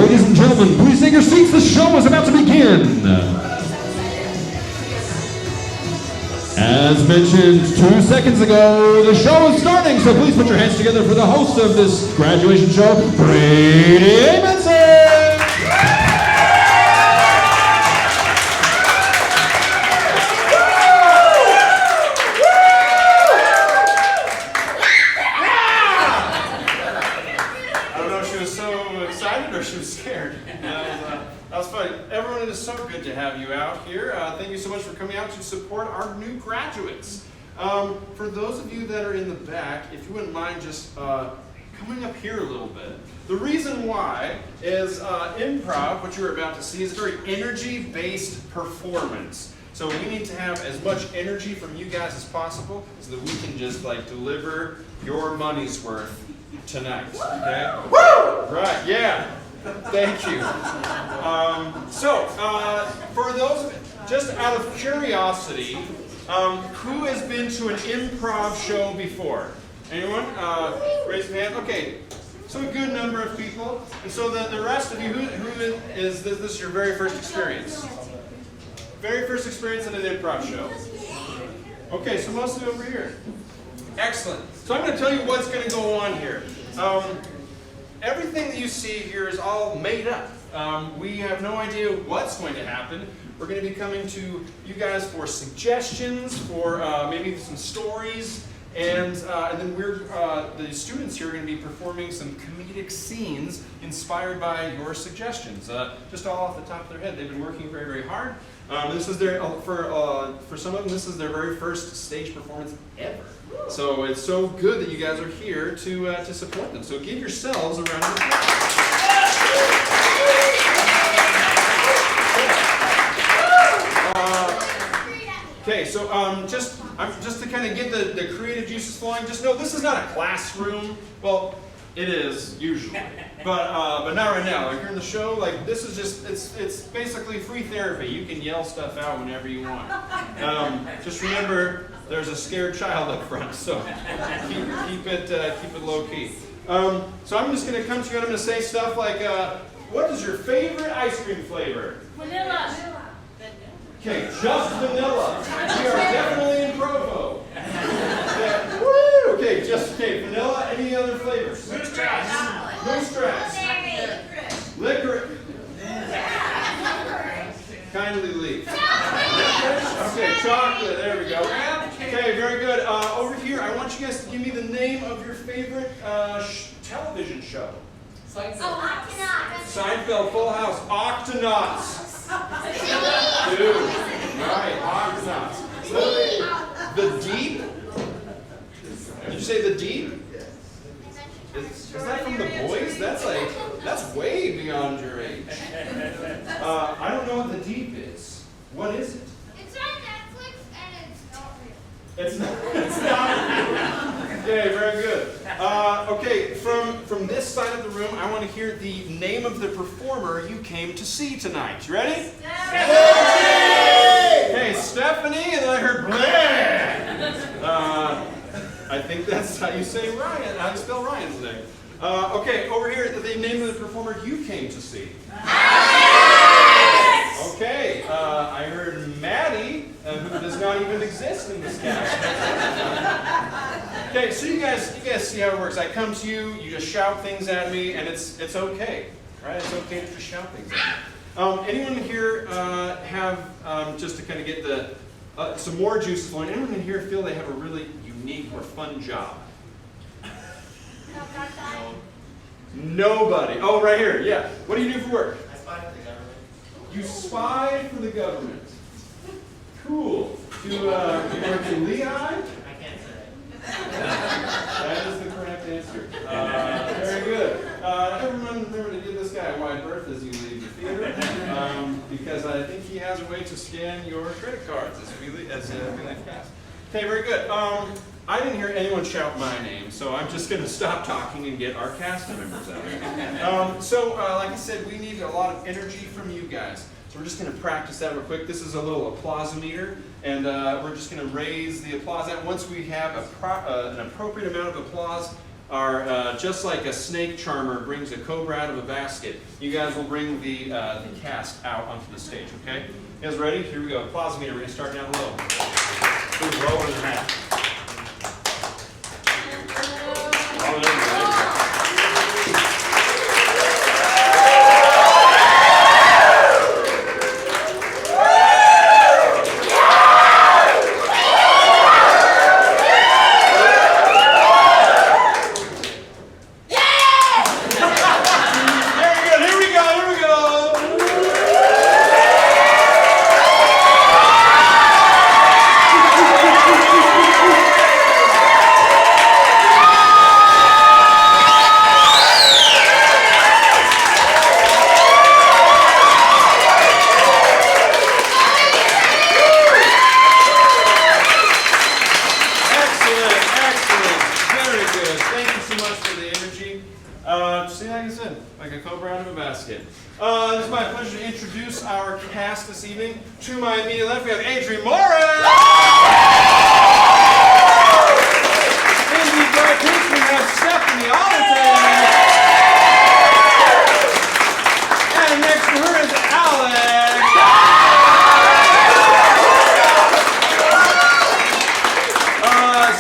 Ladies and gentlemen, please take your seats. The show is about to begin. As mentioned 2 seconds ago, the show is starting, so please put your hands together for the host of this graduation show, Brady Amundsen. Everyone, it is so good to have you out here. Thank you so much for coming out to support our new graduates. For those of you that are in the back, if you wouldn't mind just coming up here a little bit. The reason why is improv, what you're about to see, is a very energy-based performance. So we need to have as much energy from you guys as possible so that we can just deliver your money's worth tonight. Okay? Woo! Right, yeah. Thank you. For those, just out of curiosity, who has been to an improv show before? Anyone? Raise your hand. Okay, so a good number of people. And so the rest of you, who is this your very first experience? Very first experience at an improv show. Okay, so most of you over here. Excellent. So I'm going to tell you what's going to go on here. Everything that you see here is all made up. We have no idea what's going to happen. We're going to be coming to you guys for suggestions, for maybe some stories, and then the students here are going to be performing some comedic scenes inspired by your suggestions. Just all off the top of their head. They've been working very, very hard. This is their for some of them, this is their very first stage performance ever. So it's so good that you guys are here to support them. So give yourselves a round of applause. Okay, so just to kind of get the creative juices flowing, just know this is not a classroom. Well, it is usually, but not right now. Like you're in the show, like this is just it's basically free therapy. You can yell stuff out whenever you want. Just remember, there's a scared child up front, so keep it low key. So I'm just going to come to you and I'm going to say stuff like, what is your favorite ice cream flavor? Vanilla. Okay, just vanilla. We are definitely in Provo. Yeah. Woo! Okay, vanilla. Any other flavors? Moose tracks. Licorice. Kindly leave. Okay, chocolate. There we go. Okay, very good. Over here, I want you guys to give me the name of your favorite television show. Seinfeld, Full House, Octonauts. Dude, right, Octonauts. The Deep? Did you say The Deep? Is that from The Boys? That's way beyond your age. I don't know what The Deep is. What is it? It's on Netflix and it's not real. It's not real. Okay, very good. Okay, from this side of the room, I want to hear the name of the performer you came to see tonight. You ready? Okay, Stephanie, and then I heard Bleh. I think that's how you say Ryan, how you spell Ryan's name. Okay, over here, the name of the performer you came to see. Okay, I heard Maddie, who does not even exist in this cast. Okay, so you guys see how it works. I come to you, you just shout things at me, and it's okay, right? It's okay to just shout things at me. Anyone here have, just to kind of get some more juices flowing, anyone in here feel they have a really unique or fun job? Nobody. Oh, right here, yeah. What do you do for work? I spy for the government. You spy for the government. Cool. You work in Lehigh? I can't say. That is the correct answer. Very good. Everyone remember to give this guy a wide berth as you leave the theater, because I think he has a way to scan your credit cards as we leave cast. Okay, very good. I didn't hear anyone shout my name, so I'm just going to stop talking and get our cast members out. Like I said, we need a lot of energy from you guys. So we're just going to practice that real quick. This is a little applause-meter, and we're just going to raise the applause. And once we have an appropriate amount of applause, are just like a snake charmer brings a cobra out of a basket. You guys will bring the cast out onto the stage, okay? You guys ready? Here we go. Applause meter. We're going to start down low. Move lower than that. Oh, there we go. It's my pleasure to introduce our cast this evening. To my immediate left, we have Adrian Morris. In the right place, we have Stephanie Alderton. And next to her is Alex.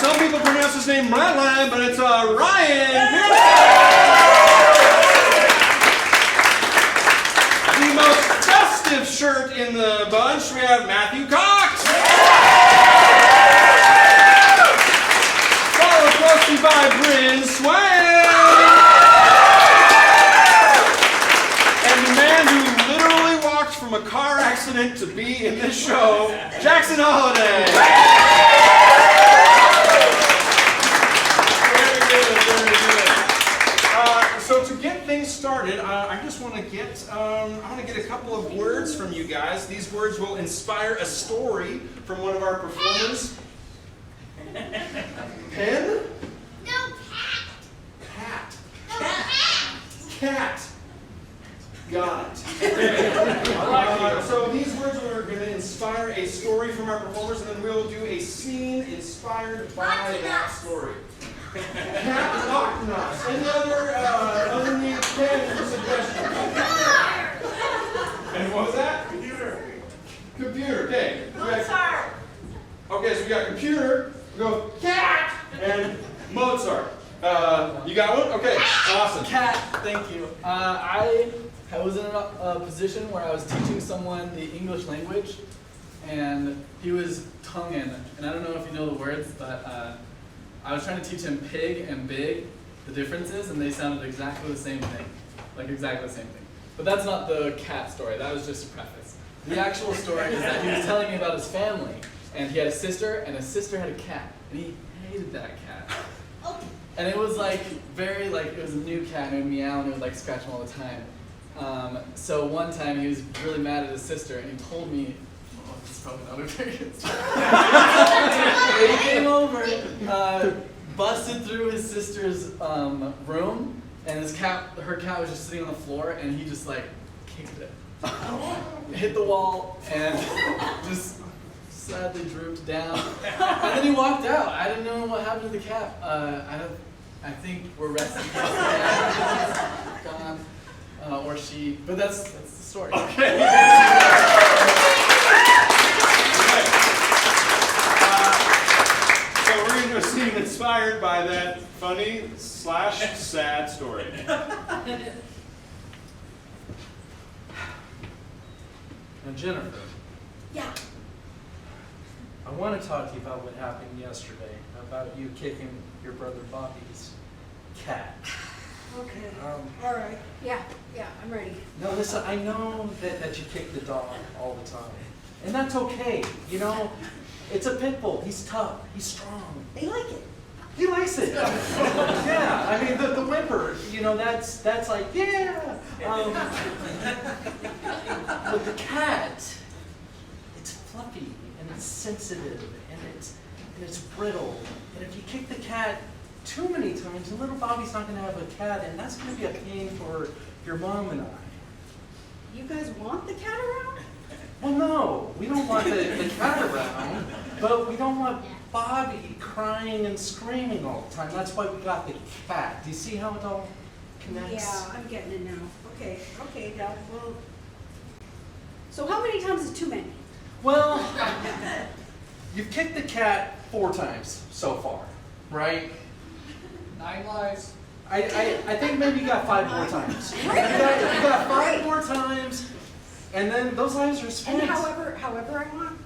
Some people pronounce his name Ryan, but it's Ryan Pearson. Shirt in the bunch, we have Matthew Cox. Followed closely by Bryn Swain. And the man who literally walked from a car accident to be in this show, Jackson Holiday. Very good, very good. So to get things started, I just want to get a couple of words from you guys. These words will inspire a story from one of our performers. Pen? No, cat. Cat. No, cat. Cat. Got it. So these words are going to inspire a story from our performers, and then we'll do a scene inspired by that story. Cat and octonauts. Any other neat pen suggestions? And what was that? Computer. Computer. Okay. Mozart. Okay, so we got computer. We go cat and Mozart. You got one? Okay. Awesome. Cat. Thank you. I was in a position where I was teaching someone the English language, and he was tonguing. And I don't know if you know the words, but I was trying to teach him pig and big, the differences, and they sounded exactly the same thing. Like exactly the same thing. But that's not the cat story. That was just a preface. The actual story is that he was telling me about his family, and he had a sister, and his sister had a cat, and he hated that cat. And it was like it was a new cat, and it would meow, and it would like scratch him all the time. So one time he was really mad at his sister, and he told me, oh, this is probably not a very good story. He came over, busted through his sister's room, and her cat was just sitting on the floor, and he just like kicked it. Hit the wall, and just sadly drooped down. And then he walked out. I didn't know what happened to the cat. I think we're resting. Gone. Or she, but that's the story. Okay. So we're going to see inspired by that funny/sad story. Now, Jennifer, Yeah. I want to talk to you about what happened yesterday, about you kicking your brother Bobby's cat. Okay. All right. Yeah, I'm ready. No, listen, I know that you kick the dog all the time. And that's okay. You know, it's a pit bull. He's tough. He's strong. They like it. He likes it. Yeah, I mean, the whimper, you know, that's like, yeah. But the cat, it's fluffy, and it's sensitive, and it's brittle. And if you kick the cat too many times, and little Bobby's not going to have a cat, and that's going to be a pain for your mom and I. You guys want the cat around? Well, no, we don't want the cat around. But we don't want Bobby crying and screaming all the time. That's why we got the cat. Do you see how it all connects? Yeah, I'm getting it now. Okay, Dad, well. So how many times is too many? Well, you've kicked the cat 4 times so far, right? 9 lives. I think maybe you got 5 more times. You got 5 more times, and then those lives are spent. And however I want?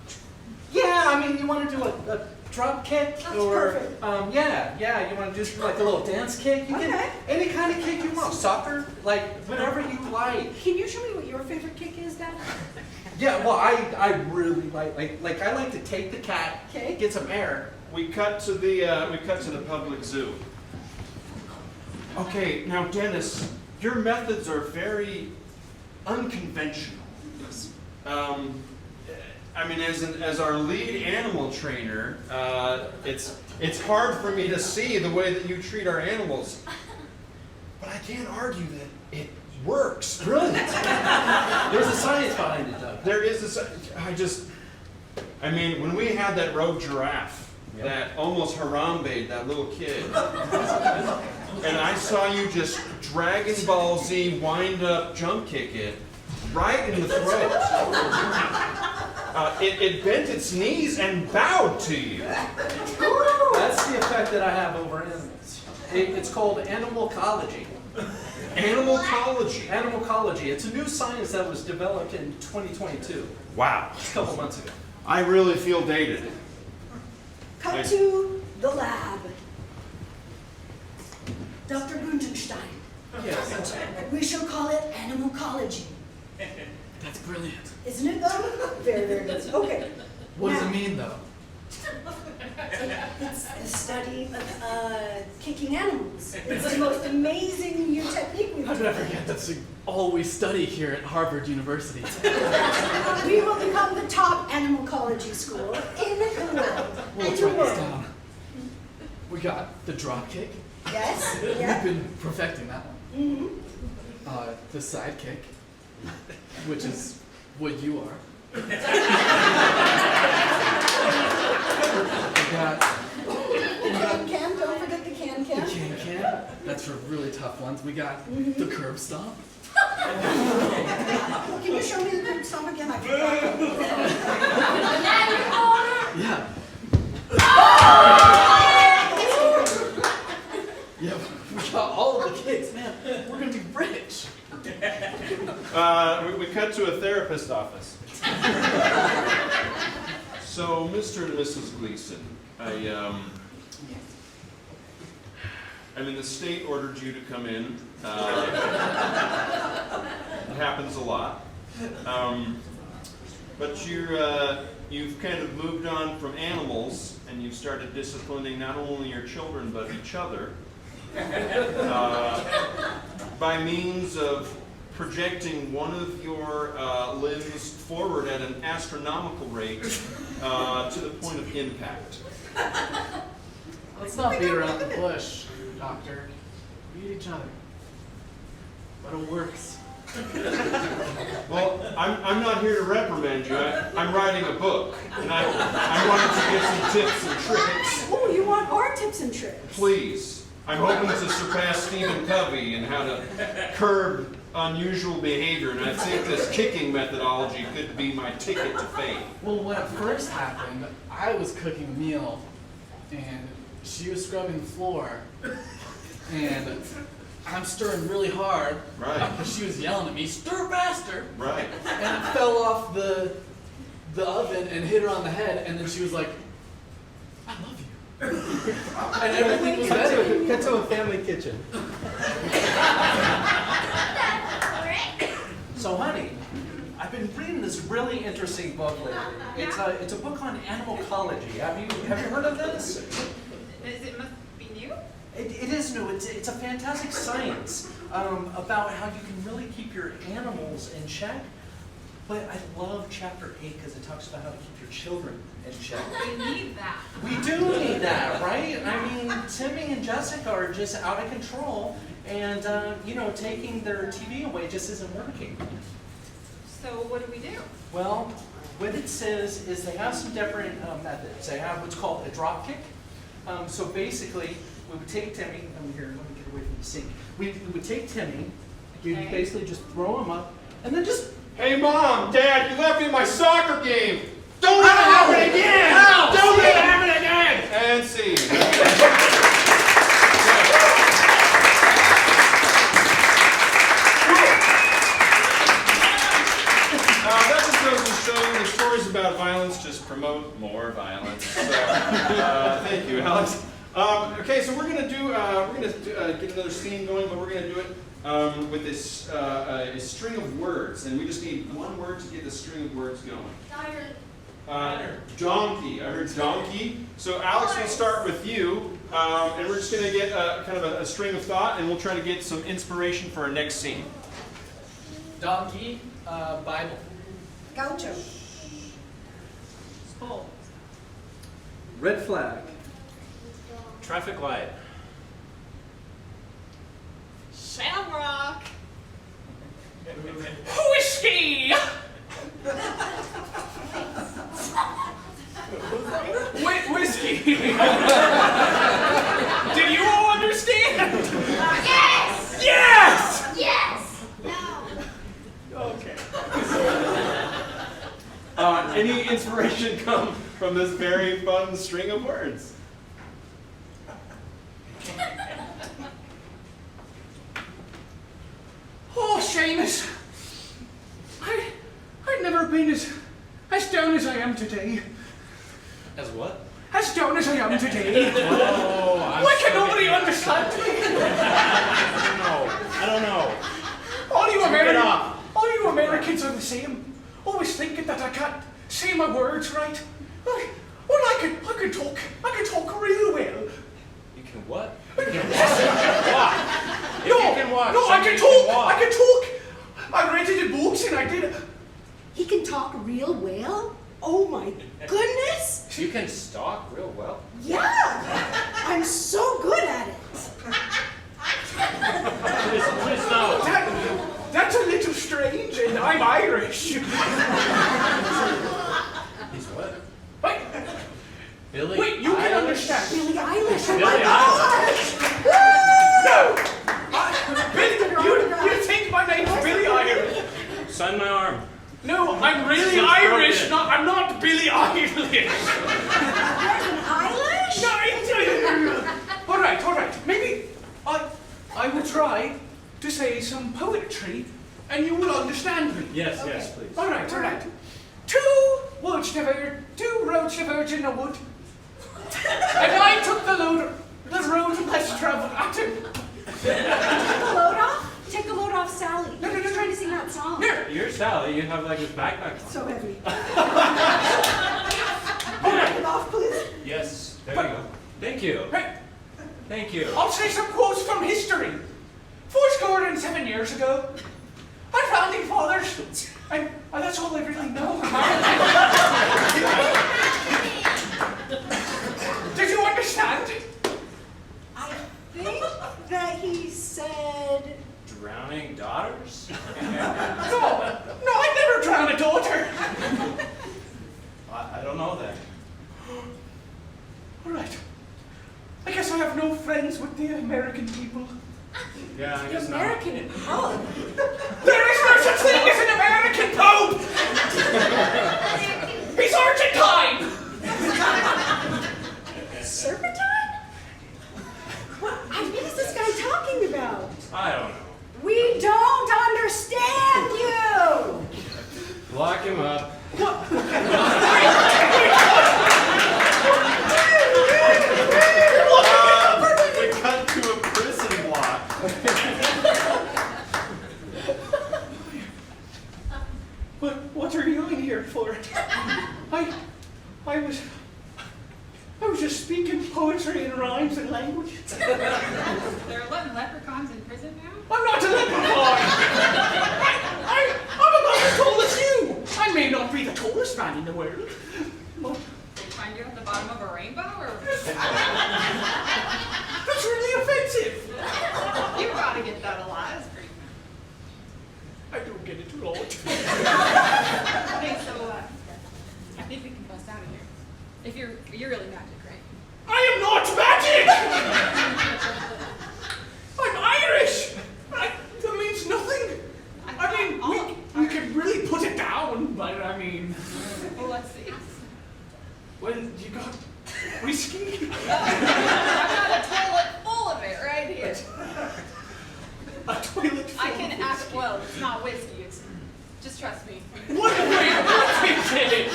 Yeah, I mean, you want to do a drop kick? That's or, perfect. yeah, you want to do like a little dance kick? You Okay. can, any kind of kick you want. Soccer, like whatever you like. Can you show me what your favorite kick is, Dad? Yeah, well, I really like I like to take the cat, Okay. get some air. We cut to the public zoo. Okay, now Dennis, your methods are very unconventional. I mean, as our lead animal trainer, it's hard for me to see the way that you treat our animals, but I can't argue that it works. Brilliant. There's a science behind it, though. There is I mean, when we had that rogue giraffe that almost harambe'd that little kid, and I saw you just Dragon Ball Z wind up jump kick it right in the throat. It bent its knees and bowed to you. That's the effect that I have over animals. It's called animalcology. Animalcology. Animalcology. It's a new science that was developed in 2022, Wow. a couple months ago. I really feel dated. Cut to the lab. Dr. Guntenstein. Yes. We shall call it animalcology. That's brilliant. Isn't it though? Very, very good. Okay. What does Now, it mean though? It's a study of kicking animals. It's the most amazing new technique we've How did I developed. forget that's all we study here at Harvard University? We will become the top animalcology school in the world. We'll And try the this world. down. We got the drop kick. Yes? We've Yeah. been perfecting that one. Mm-hmm. The side kick, which is what you are. We got Can, don't forget the can. the can. That's for really tough ones. We got the curb stomp. Can you show me the curb stomp again? I forgot. Yeah. Yeah, we got all of the kicks, man. We're gonna be rich. We cut to a therapist office. So, Mr. and Mrs. Gleason, I mean, the state ordered you to come in. It happens a lot. But you've kind of moved on from animals, and you've started disciplining not only your children, but each other. By means of projecting one of your limbs forward at an astronomical rate to the point of impact. Let's not beat around the bush, Doctor. Beat each other. But it works. Well, I'm not here to reprimand you. I'm writing a book, and I wanted to give some tips and tricks. Oh, you want our tips and tricks? Please. I'm hoping to surpass Stephen Covey in how to curb unusual behavior, and I think this kicking methodology could be my ticket to fame. Well, when it first happened, I was cooking a meal, and she was scrubbing the floor, and I'm stirring really hard. Right. Because she was yelling at me, "Stir faster!" Right. And it fell off the oven and hit her on the head, and then she was like, "I love you." And everything was better. Cut to a family kitchen. So, honey, I've been reading this really interesting book lately. It's a book on animalcology. Have you heard of this? It must be new? It is new. It's a fantastic science about how you can really keep your animals in check. But I love chapter 8 because it talks about how to keep your children in check. We need that. We do need that, right? I mean, Timmy and Jessica are just out of control, and taking their TV away just isn't working. So what do we do? Well, what it says is they have some different methods. They have what's called a drop kick. So basically, we would take Timmy, here, let me get away from the sink. We would take Timmy, we'd basically just throw him up, and then just... Hey, Mom, Dad, you left me in my soccer game. Don't let it happen again! Ow! Don't let it happen again! And see. That just goes to show the stories about violence just promote more violence. So, thank you, Alex. Okay, so we're gonna get another scene going, but we're gonna do it with this a string of words, and we just need one word to get the string of words going. Donkey. I heard donkey. So Alex, we'll start with you, and we're just gonna get kind of a string of thought, and we'll try to get some inspiration for our next scene. Donkey, Bible. Gaucho. Skull. Red flag. Traffic light. Shamrock. Whiskey! Whiskey! Did you all understand? Yes! Yes! Yes! No. Okay. Any inspiration come from this very fun string of words? Oh, Seamus, I've never been as down as I am today. As what? As down as I am today. Oh, Why can nobody understand me? I don't know. All you It off. Americans are the same. Always thinking that I can't say my words right. I can talk real well. You can what? No, If you can no, walk, I somebody can can talk. walk. I can talk. I read it in books and I did it. He can talk real well? Oh my goodness! You can stalk real well. Yeah! I'm so good at it. Just know. That's a little strange, and I'm Irish. He's what? Wait, Billy. wait, you can understand. Billie Eilish. Oh Billie my No! You think my name's Billy Irish? Sign my arm. No, I'm really It's Irish. broken. I'm not Billy Irish. Eilish? All right. Maybe I will try to say some poetry, and you will understand me. Yes, yes, please. All right. Two roads diverge in a wood, and I took the road less traveled. Take a load off Sally. No. He's trying to sing that song. Here. You're Sally. You have like this backpack on. So heavy. Take it off, please. Yes. There you go. Thank you. Right. Thank you. I'll say some quotes from history. 47 years ago, our founding fathers, and that's all I really know. Did you understand? I think that he said... Drowning daughters? No, I never drowned a daughter. I don't know that. All right. I guess I have no friends with the American people. Yeah, I guess not. American Pope. There is no such thing as an American Pope! He's Argentine! Serpentine? What is this guy talking about? I don't know. We don't understand you! Lock him up. We cut to a prison block. What are you in here for? I was just speaking poetry and rhymes and language. There are 11 leprechauns in prison now? I'm not a leprechaun! I'm about as tall as you! I may not be the tallest man in the world, but They find you at the bottom of a rainbow, or that's really offensive! you gotta get that a lot. It's pretty I don't get it at all. funny. Okay, so If you're really magic, right? I am not magic! I'm Irish! That means nothing. I mean, we could really put it down, but I mean... Well, let's see. Well, you got whiskey? I've got a toilet full of it right here. A toilet full I can of act, whiskey. well, it's not whiskey, it's, just trust me. What is it?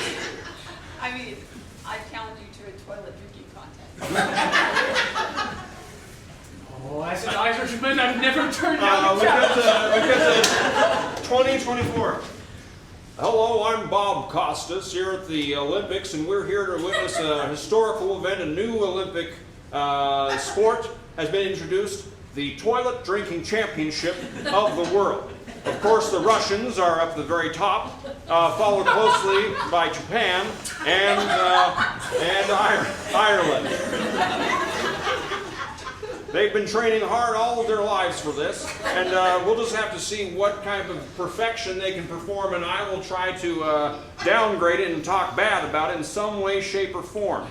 I mean, I challenge you to a toilet drinking contest. Oh, as an Irishman, I've never turned Look down at the 2024. Hello, I'm Bob Costas here at the Olympics, and we're here to witness a historical event. A new Olympic sport has been introduced, the Toilet Drinking Championship of the world. Of course, the Russians are up the very top, followed closely by Japan and Ireland. They've been training hard all of their lives for this, and we'll just have to see what kind of perfection they can perform, and I will try to downgrade it and talk bad about it in some way, shape, or form.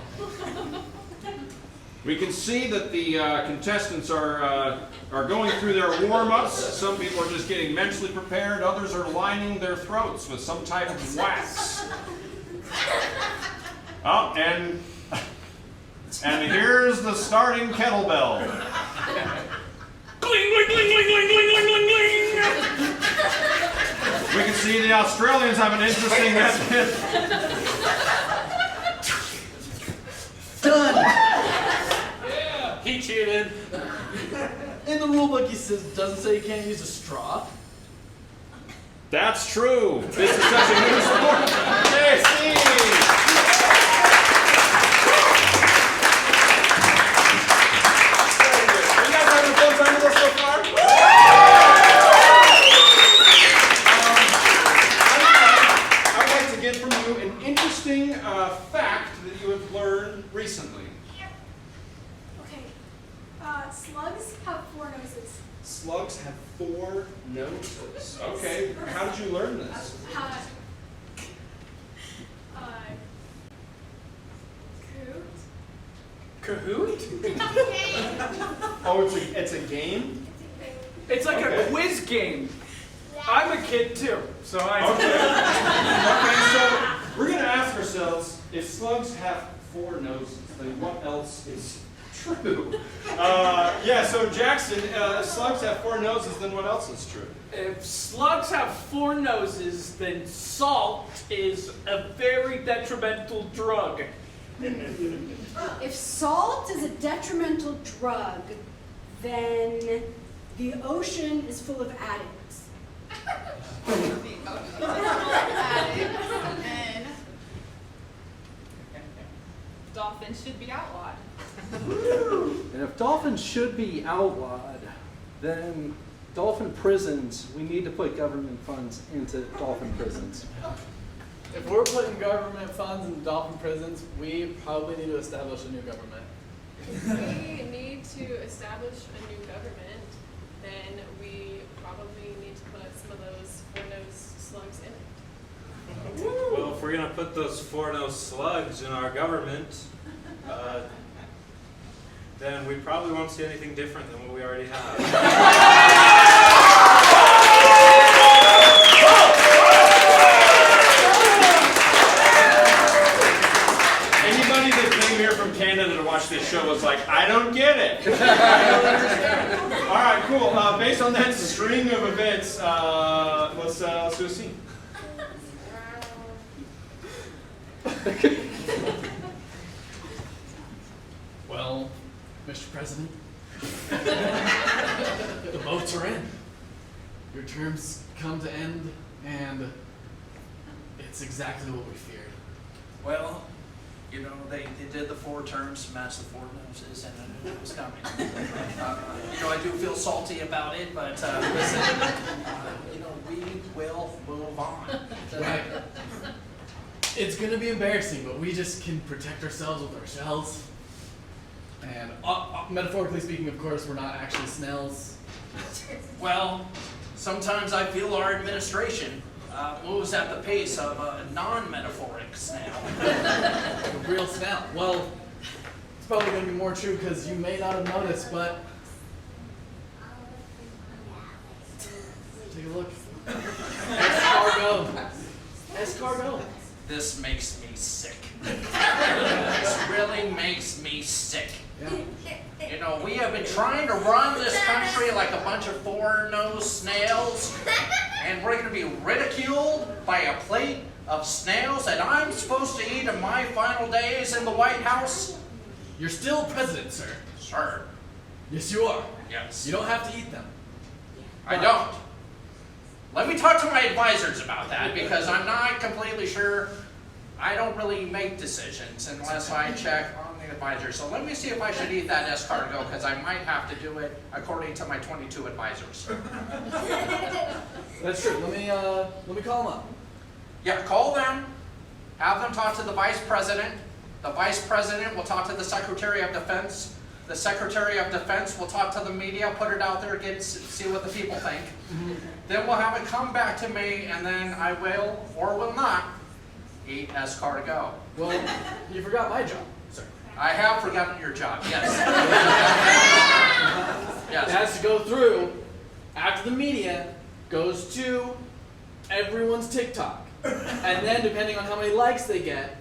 We can see that the contestants are going through their warm-ups. Some people are just getting mentally prepared. Others are lining their throats with some type of wax. Oh, and here's the starting kettlebell. Gling, gling, gling, gling, gling, gling, gling, gling. We can see the Australians have an interesting method. Done. Yeah, he cheated. In the rule book, doesn't say you can't use a straw. That's true. This is such a new sport. Hey, Steve! Fact that you have learned recently. Okay. Slugs have 4 noses. Slugs have 4 noses. Okay. How did you learn this? Coot. Kahoot? Oh, it's a game? It's like Okay. a quiz game. I'm a kid too, so I... Okay, so we're going to ask ourselves, if slugs have 4 noses, then what else is true? Yeah, so Jackson, if slugs have 4 noses, then what else is true? If slugs have 4 noses, then salt is a very detrimental drug. If salt is a detrimental drug, then the ocean is full of addicts. And dolphins should be outlawed. And if dolphins should be outlawed, then dolphin prisons, we need to put government funds into dolphin prisons. If we're putting government funds in dolphin prisons, we probably need to establish a new government. We need to establish a new government, then we probably need to put some of those 4-nosed slugs in it. Well, if we're going to put those 4-nosed slugs in our government, then we probably won't see anything different than what we already have. Anybody that came here from Canada to watch this show was like, I don't get it. I don't understand. All right, cool. Based on that string of events, let's do a scene. Well, Mr. President, the votes are in. Your terms come to end, and it's exactly what we feared. Well, you know, they did the 4 terms to match the 4 noses, and I knew it was coming. You know, I do feel salty about it, but listen, you know, we will move on. Right. It's gonna be embarrassing, but we just can protect ourselves with our shells. And metaphorically speaking, of course, we're not actually snails. Well, sometimes I feel our administration moves at the pace of a non-metaphoric snail. A real snail. Well, it's probably going to be more true because you may not have noticed, but take a look. Escargot. Escargot. This makes me sick. This really makes me sick. Yeah. You know, we have been trying to run this country like a bunch of four-nosed snails, and we're going to be ridiculed by a plate of snails that I'm supposed to eat in my final days in the White House? You're still president, sir. Sir. Yes, you are. Yes. You don't have to eat them. I don't. Let me talk to my advisors about that, because I'm not completely sure. I don't really make decisions unless I check on the advisors. So let me see if I should eat that escargot, because I might have to do it according to my 22 advisors. That's true. Let me call them up. Yeah, call them. Have them talk to the vice president. The vice president will talk to the Secretary of Defense. The Secretary of Defense will talk to the media, put it out there, see what the people think. Then we'll have it come back to me, and then I will, or will not, eat escargot. Well, you forgot my job, sir. I have forgotten your job, yes. It Yes. has to go through, after the media, goes to everyone's TikTok. And then, depending on how many likes they get,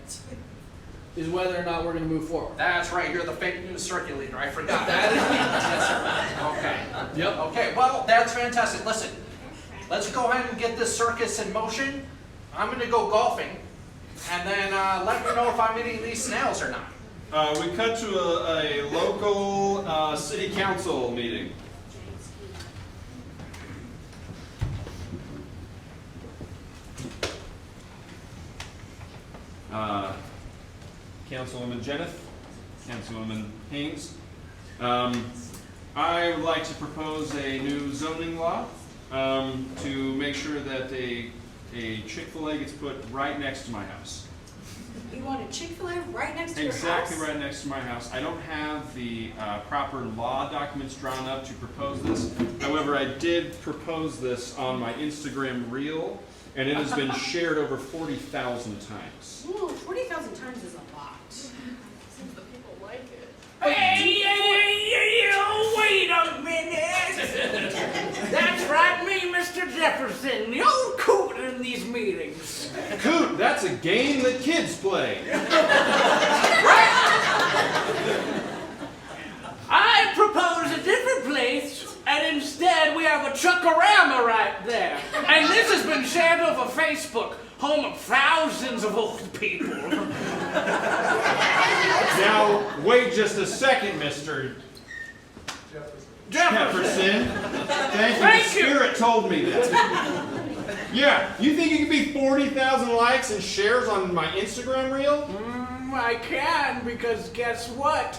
is whether or not we're going to move forward. That's right, you're the fake news circulator, I forgot. That is Okay. Yep. Okay, well, that's fantastic. Listen, let's go ahead and get this circus in motion. I'm going to go golfing, and then let me know if I'm eating these snails or not. We cut to a local city council meeting. Councilwoman Jenneth, Councilwoman Haynes. I would like to propose a new zoning law to make sure that a Chick-fil-A gets put right next to my house. You want a Chick-fil-A right next to your house? Exactly right next to my house. I don't have the proper law documents drawn up to propose this. However, I did propose this on my Instagram reel, and it has been shared over 40,000 times. Ooh, 40,000 times is a lot. Since the people like it. Hey, wait a minute! That's right, me, Mr. Jefferson, the old coot in these meetings. Coot, that's a game that kids play. I propose a different place, and instead we have a chuckarama right there. And this has been shared over Facebook, home of thousands of old people. Now, wait just a second, Mr. Jefferson. Thank you. Thank The spirit told me that. Yeah, you think you could be 40,000 likes and shares on my Instagram reel? I can, because guess what?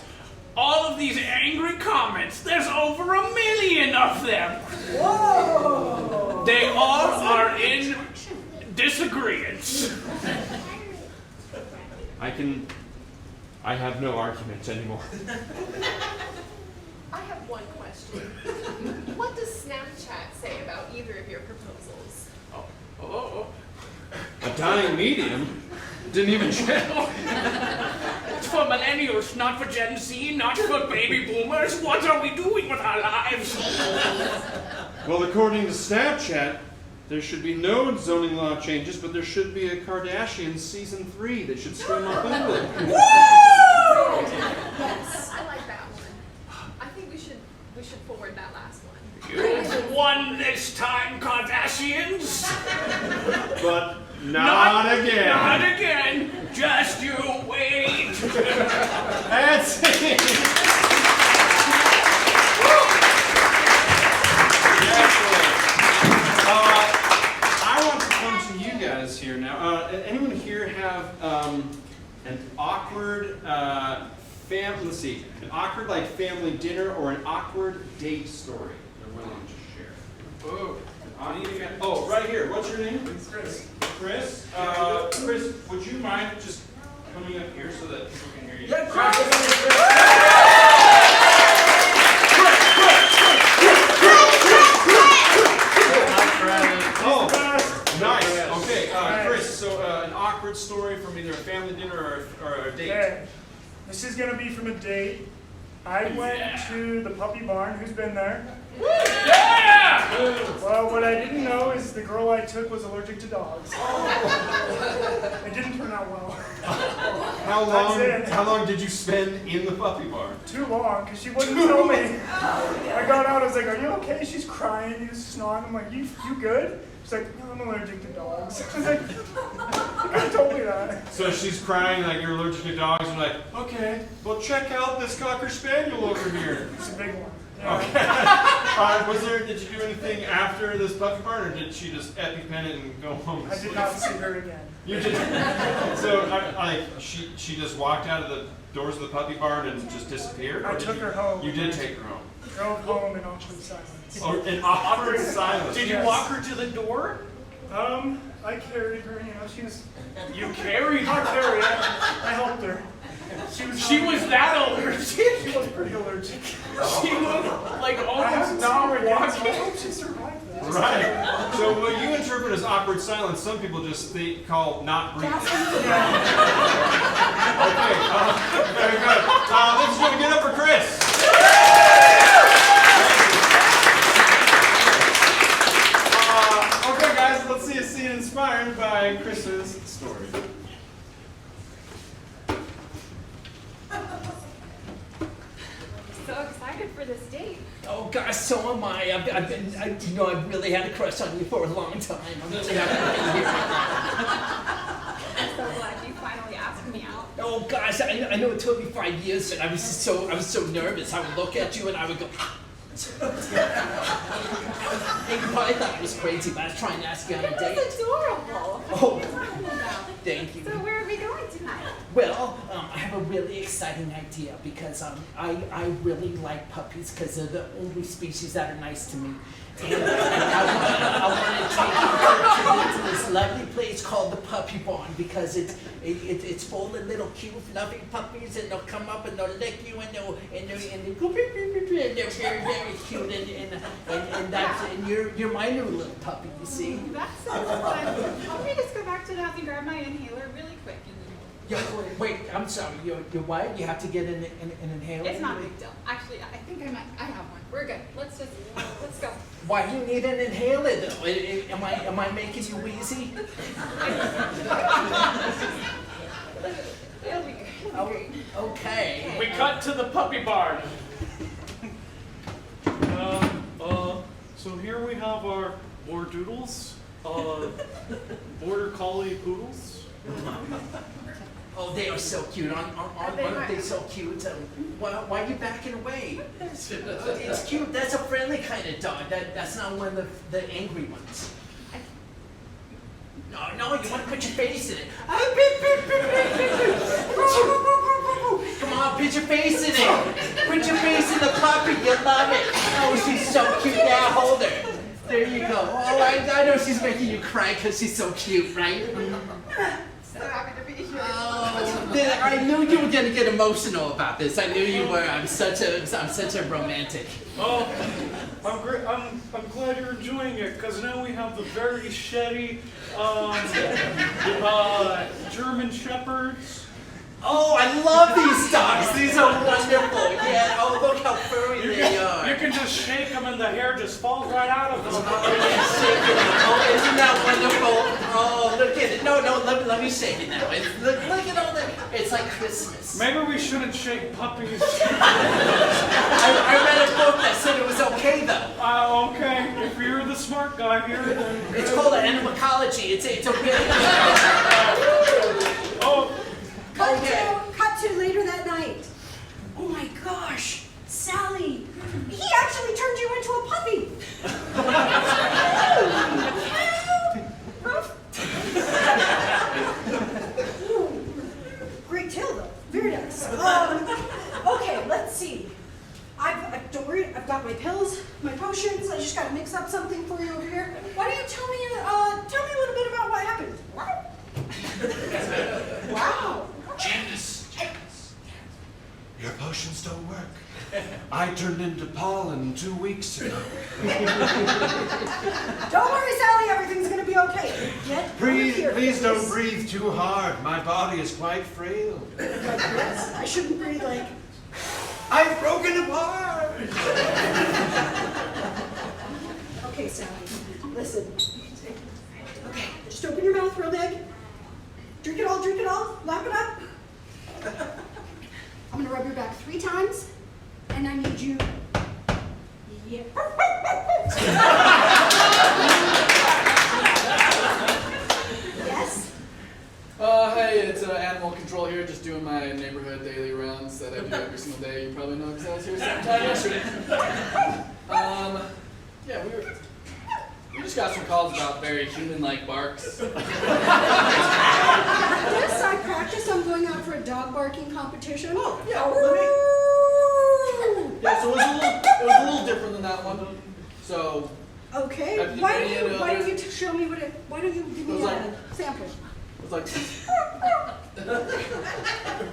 All of these angry comments, there's over 1 million of them. Whoa! They all are in disagreement. I have no argument anymore. I have one question. What does Snapchat say about either of your proposals? A dying medium? Didn't even check. It's for millennials, not for Gen Z, not for baby boomers. What are we doing with our lives? Well, according to Snapchat, there should be no zoning law changes, but there should be a Kardashians season 3 that should stream on Hulu. Yes. I like that one. I think we should forward that last one. You've won this time, Kardashians. But not again. Not again. Just you wait. That's it. I want to come to you guys here now. Anyone here have an awkward an awkward like family dinner or an awkward date story they're willing to share? Oh, right here. What's your name? Chris. Chris. Chris, would you mind just coming up here so that people can hear you? Yeah, Oh, nice. This is gonna be from a date. I went to the puppy barn. Who's been there? Yeah! Well, what I didn't know is the girl I took was allergic to dogs. It didn't turn out well. How long did you spend in the puppy barn? Too long, because she wouldn't tell me. I got out, I was like, are you okay? She's crying, she's snoring. I'm like, you good? She's like, no, I'm allergic to dogs. I was like, you could have told me that. So she's crying like you're allergic to dogs. You're like, okay, well check out this Cocker Spaniel over here. It's a big one. Yeah. Okay. Did you do anything after this puppy barn, or did she just EpiPen it and go home and I sleep? did not see her again. You did. So, she just walked out of the doors of the puppy barn and just disappeared? I took her home. You did take her home. Drove home in awkward silence. Oh, in awkward silence. Did you walk her to the door? I carried her, she was... You carried Not her? carried, I helped her. She was that allergic? She was pretty allergic. She was like I have almost now not again, so I walking. hope she survived that. Right. So what you interpret as awkward silence, some people just call not breathing. Okay, very good. Let's give it up for Chris. Okay, guys, let's see a scene inspired by Chris's story. So excited for this date. Oh gosh, so am I. I've really had a crush on you for a long time. I'm really happy to be here. I'm so glad you finally asked me out. Oh gosh, I know it took me 5 years, and I was so nervous. I would look at you and I would go. You probably thought I was crazy, but I was trying to ask you on a It date. was adorable. Oh. What are you talking about? Thank you. So where are we going tonight? Well, I have a really exciting idea because I really like puppies because they're the only species that are nice to me. And I want to take you to this lovely place called the Puppy Barn because it's full of little cute, loving puppies, and they'll come up and they'll lick you and they'll go beep, beep, beep, beep, and they're very, very cute and you're my new little puppy, you see. That's so fun. Let me just go back to the house and grab my inhaler really quick. Wait, I'm sorry. You're what? You have to get an inhaler? It's not a big deal. Actually, I think I have one. We're good. Let's go. Why do you need an inhaler though? Am I making you wheezy? It'll be good. Okay. We cut to the puppy barn. So here we have our doodles, border collie poodles. Oh, they are so cute. Aren't they so cute? Why are you backing away? It's cute. That's a friendly kind of dog. That's not one of the angry ones. No, you want to put your face in it. Come on, put your face in it. Put your face in the puppy. You'll love it. Oh, she's so cute. Now hold her. There you go. Oh, I know she's making you cry because she's so cute, right? So happy to be here. Oh, I knew you were gonna get emotional about this. I knew you were. I'm such a romantic. Oh, I'm glad you're enjoying it because now we have the very shitty German Shepherds. Oh, I love these dogs. These are wonderful. Yeah. Oh, look how furry they are. You can just shake them and the hair just falls right out of them. Oh, isn't that wonderful? Oh, look at it. No, let me shake it now. Look at all that. It's like Christmas. Maybe we shouldn't shake puppies. I read a book that said it was okay though. Okay. If you're the smart guy here, then it's called animalcology. It's a really. Cut to later that night. Oh my gosh, Sally, he actually turned you into a puppy. Great tail though, very nice. Okay, let's see. I've got my pills, my potions. I just gotta mix up something for you over here. Why don't you tell me a little bit about what happened? Wow. Janice, your potions don't work. I turned into pollen 2 weeks ago. Don't worry, Sally, everything's gonna be okay. Please don't breathe too hard. My body is quite frail. Yes, I shouldn't be like, I've broken apart. okay, Sally, listen. Okay, just open your mouth real big. Drink it all, lap it up. I'm gonna rub your back 3 times, and I need you. Yeah. Yes? Hey, it's animal control here, just doing my neighborhood daily rounds that I do every single day. You probably know because I was here sometime yesterday. Yeah, we just got some calls about very human-like barks. I practice. I'm going out for a dog barking competition. Oh, yeah, let me. Yeah, so it was a little different than that one. So. Okay. Have you Why any don't other- you show me what it? Why don't you give me a sample? It was like.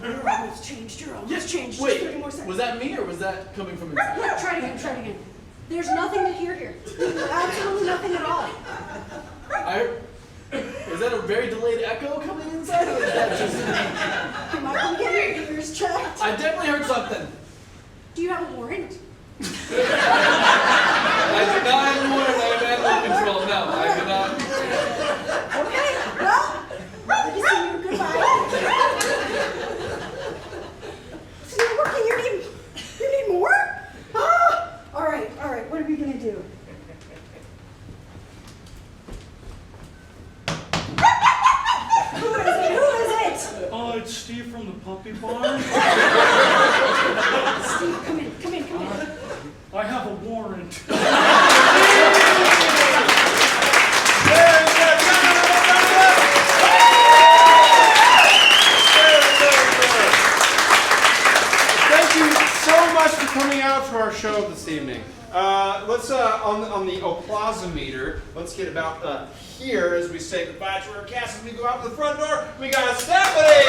You're almost changed. Just 30 more Wait, seconds. was that me or was that coming from inside? Yeah, try it again. There's nothing to hear here. Absolutely nothing at all. Is that a very delayed echo coming inside, or is that just? You might want to get your ears checked. I definitely heard something. Do you have a warrant? I do not have a warrant. I have animal control. No, I do not. Okay. Well, good to see you. Goodbye. It's not working. You need more? Ah! All right. What are we gonna do? Who is it? Oh, it's Steve from the puppy barn. Steve, come in. I have a warrant. Thank you so much for coming out to our show this evening. Let's on the applause-meter, let's get about here as we say goodbye to our cast as we go out the front door. We got Stephanie!